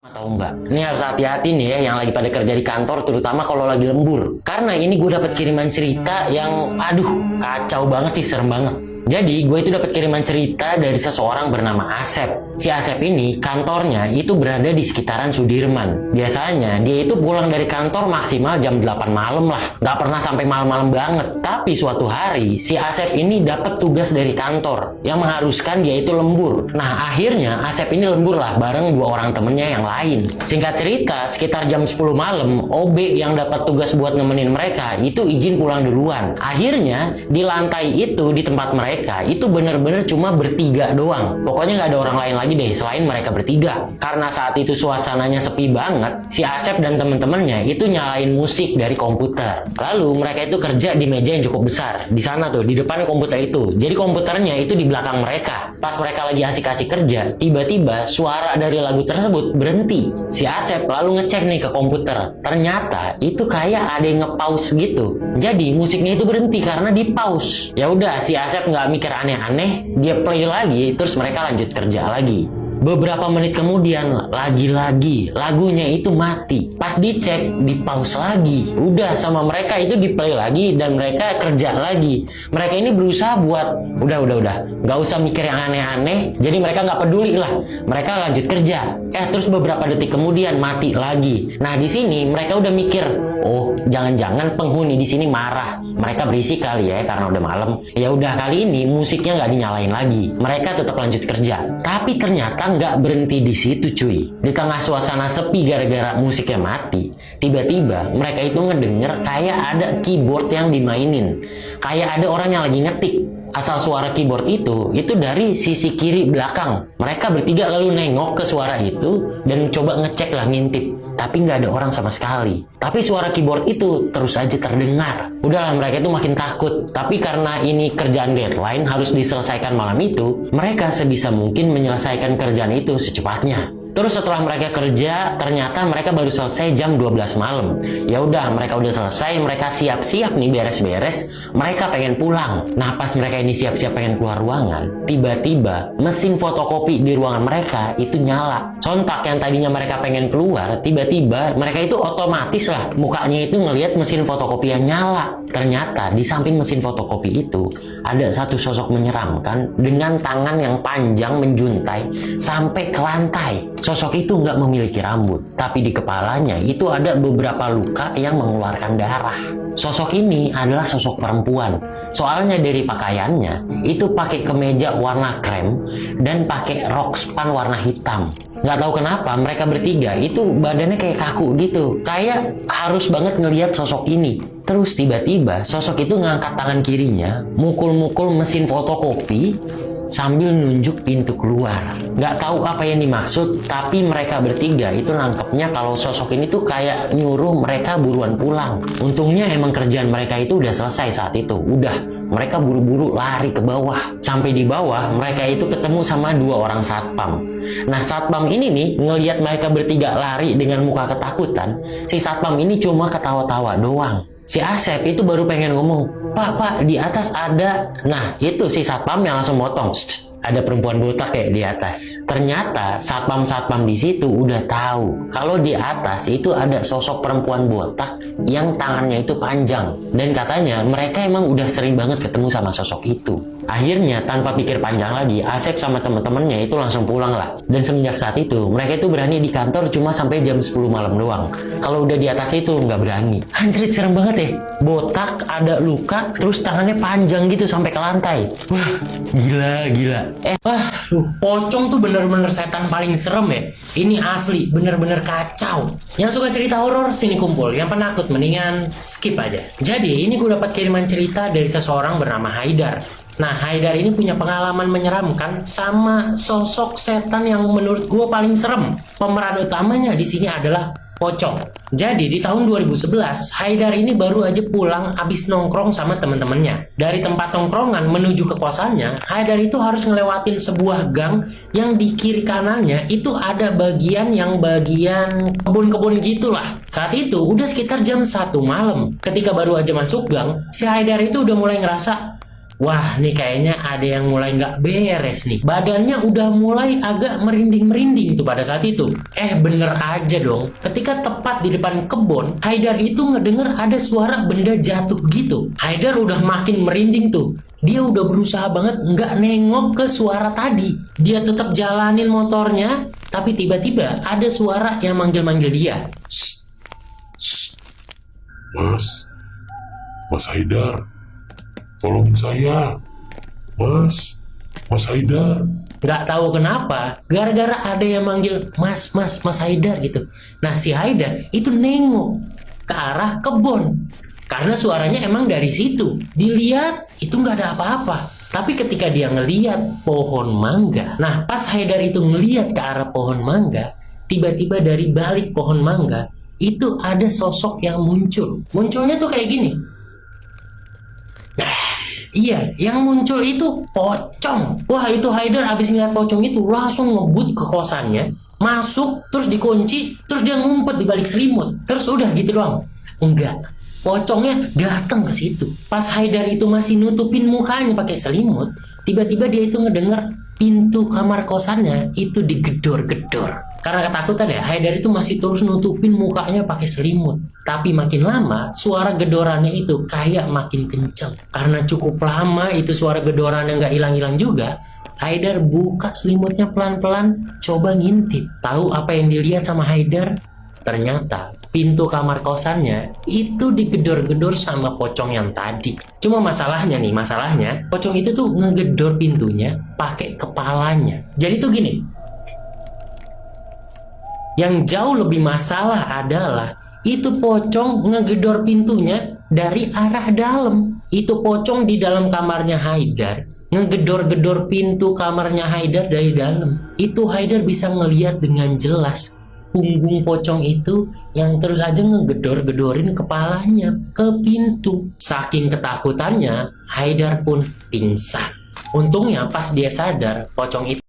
Atau enggak. Ini harus hati-hati nih ya yang lagi pada kerja di kantor, terutama kalau lagi lembur. Karena ini gue dapat kiriman cerita yang aduh kacau banget sih, serem banget. Jadi gue itu dapat kiriman cerita dari seseorang bernama Asep. Si Asep ini kantornya itu berada di sekitaran Sudirman. Biasanya dia itu pulang dari kantor maksimal jam 8 malam lah. Gak pernah sampai malam-malam banget. Tapi suatu hari si Asep ini dapat tugas dari kantor yang mengharuskan dia itu lembur. Nah akhirnya Asep ini lembur lah bareng dua orang temennya yang lain. Singkat cerita sekitar jam 10 malam OB yang dapat tugas buat nemenin mereka itu izin pulang duluan. Akhirnya di lantai itu di tempat mereka itu bener-bener cuma bertiga doang. Pokoknya nggak ada orang lain lagi deh selain mereka bertiga. Karena saat itu suasananya sepi banget, si Asep dan temen-temennya itu nyalain musik dari komputer. Lalu mereka itu kerja di meja yang cukup besar. Di sana tuh, di depan komputer itu. Jadi komputernya itu di belakang mereka. Pas mereka lagi asik-asik kerja, tiba-tiba suara dari lagu tersebut berhenti. Si Asep lalu ngecek nih ke komputer. Ternyata itu kayak ada yang nge-pause gitu. Jadi musiknya itu berhenti karena di-pause. Ya udah, si Asep nggak mikir aneh-aneh, dia play lagi, terus mereka lanjut kerja lagi. Beberapa menit kemudian, lagi-lagi lagunya itu mati. Pas dicek, di pause lagi. Udah, sama mereka itu di play lagi dan mereka kerja lagi. Mereka ini berusaha buat, udah. Gak usah mikir yang aneh-aneh. Jadi mereka gak peduli lah. Mereka lanjut kerja. Terus beberapa detik kemudian mati lagi. Nah di sini mereka udah mikir, oh jangan-jangan penghuni di sini marah. Mereka berisik kali ya karena udah malam. Ya udah, kali ini musiknya nggak dinyalain lagi. Mereka tetap lanjut kerja. Tapi ternyata nggak berhenti di situ cuy. Di tengah suasana sepi gara-gara musiknya mati, tiba-tiba mereka itu ngedenger kayak ada keyboard yang dimainin. Kayak ada orang yang lagi ngetik. Asal suara keyboard itu dari sisi kiri belakang. Mereka bertiga lalu nengok ke suara itu dan coba ngecek lah, ngintip. Tapi nggak ada orang sama sekali. Tapi suara keyboard itu terus aja terdengar. Udahlah, mereka itu makin takut. Tapi karena ini kerjaan deadline harus diselesaikan malam itu, mereka sebisa mungkin menyelesaikan kerjaan itu secepatnya. Terus setelah mereka kerja, ternyata mereka baru selesai jam 12 malam. Ya udah, mereka udah selesai, mereka siap-siap nih beres-beres, mereka pengen pulang. Nah, pas mereka ini siap-siap pengen keluar ruangan, tiba-tiba mesin fotokopi di ruangan mereka itu nyala. Sontak yang tadinya mereka pengen keluar, tiba-tiba mereka itu otomatis lah mukanya itu ngelihat mesin fotokopi yang nyala. Ternyata di samping mesin fotokopi itu ada satu sosok menyeramkan dengan tangan yang panjang menjuntai sampai ke lantai. Sosok itu nggak memiliki rambut, tapi di kepalanya itu ada beberapa luka yang mengeluarkan darah. Sosok ini adalah sosok perempuan. Soalnya dari pakaiannya itu pakai kemeja warna krem dan pakai rok span warna hitam. Nggak tahu kenapa mereka bertiga itu badannya kayak kaku gitu, kayak harus banget ngelihat sosok ini. Terus tiba-tiba sosok itu ngangkat tangan kirinya, mukul-mukul mesin fotokopi sambil nunjuk pintu keluar. Nggak tahu apa yang dimaksud, tapi mereka bertiga itu nangkepnya kalau sosok ini tuh kayak nyuruh mereka buruan pulang. Untungnya emang kerjaan mereka itu udah selesai saat itu. Udah, mereka buru-buru lari ke bawah. Sampai di bawah, mereka itu ketemu sama dua orang satpam. Nah, satpam ini nih ngelihat mereka bertiga lari dengan muka ketakutan. Si satpam ini cuma ketawa-tawa doang. Si Asep itu baru pengen ngomong, Pak, di atas ada. Nah, itu si satpam yang langsung motong. Ada perempuan botak kayak di atas. Ternyata satpam-satpam di situ udah tahu kalau di atas itu ada sosok perempuan botak yang tangannya itu panjang. Dan katanya mereka emang udah sering banget ketemu sama sosok itu. Akhirnya tanpa pikir panjang lagi, Asep sama temen-temennya itu langsung pulang lah. Dan semenjak saat itu, mereka itu berani di kantor cuma sampai jam 10 malam doang. Kalau udah di atas itu nggak berani. Anjrit, serem banget ya. Botak, ada luka, terus tangannya panjang gitu sampai ke lantai. Wah, gila. Pocong tuh bener-bener setan paling serem ya. Ini asli, bener-bener kacau. Yang suka cerita horor sini kumpul. Yang penakut mendingan skip aja. Jadi ini gue dapat kiriman cerita dari seseorang bernama Haidar. Nah, Haidar ini punya pengalaman menyeramkan sama sosok setan yang menurut gue paling serem. Pemeran utamanya di sini adalah pocong. Jadi di tahun 2011, Haidar ini baru aja pulang abis nongkrong sama temen-temennya. Dari tempat nongkrongan menuju ke kosannya, Haidar itu harus ngelewatin sebuah gang yang di kiri kanannya itu ada bagian kebun-kebun gitulah. Saat itu udah sekitar jam 1 malam. Ketika baru aja masuk gang, si Haidar itu udah mulai ngerasa Wah, nih kayaknya ada yang mulai nggak beres nih. Badannya udah mulai agak merinding-merinding tuh pada saat itu. Bener aja dong. Ketika tepat di depan kebun, Haidar itu ngedenger ada suara benda jatuh gitu. Haidar udah makin merinding tuh. Dia udah berusaha banget nggak nengok ke suara tadi. Dia tetap jalanin motornya, tapi tiba-tiba ada suara yang manggil-manggil dia. Mas, Mas Haidar, tolongin saya. Mas Haidar. Nggak tahu kenapa, gara-gara ada yang manggil Mas Haidar gitu. Nah, si Haidar itu nengok ke arah kebun. Karena suaranya emang dari situ. Dilihat, itu nggak ada apa-apa. Tapi ketika dia ngeliat pohon mangga, nah pas Haidar itu ngeliat ke arah pohon mangga, tiba-tiba dari balik pohon mangga, itu ada sosok yang muncul. Munculnya tuh kayak gini. Iya, yang muncul itu pocong. Wah, itu Haidar abis ngeliat pocong itu langsung ngebut ke kosannya, masuk, terus dikunci, terus dia ngumpet di balik selimut. Terus udah gitu doang. Enggak, pocongnya datang ke situ. Pas Haidar itu masih nutupin mukanya pakai selimut, tiba-tiba dia itu ngedenger pintu kamar kosannya itu digedor-gedor. Karena ketakutan ya, Haidar itu masih terus nutupin mukanya pakai selimut. Tapi makin lama, suara gedorannya itu kayak makin kenceng. Karena cukup lama itu suara gedorannya nggak hilang-hilang juga, Haidar buka selimutnya pelan-pelan, coba ngintip. Tahu apa yang dilihat sama Haidar? Ternyata pintu kamar kosannya itu digedor-gedor sama pocong yang tadi. Cuma masalahnya, pocong itu tuh ngegedor pintunya pakai kepalanya. Jadi tuh gini, yang jauh lebih masalah adalah itu pocong ngegedor pintunya dari arah dalam. Itu pocong di dalam kamarnya Haidar ngegedor-gedor pintu kamarnya Haidar dari dalam. Itu Haidar bisa ngelihat dengan jelas punggung pocong itu yang terus aja ngegedor-gedorin kepalanya ke pintu. Saking ketakutannya, Haidar pun pingsan. Untungnya pas dia sadar, pocong itu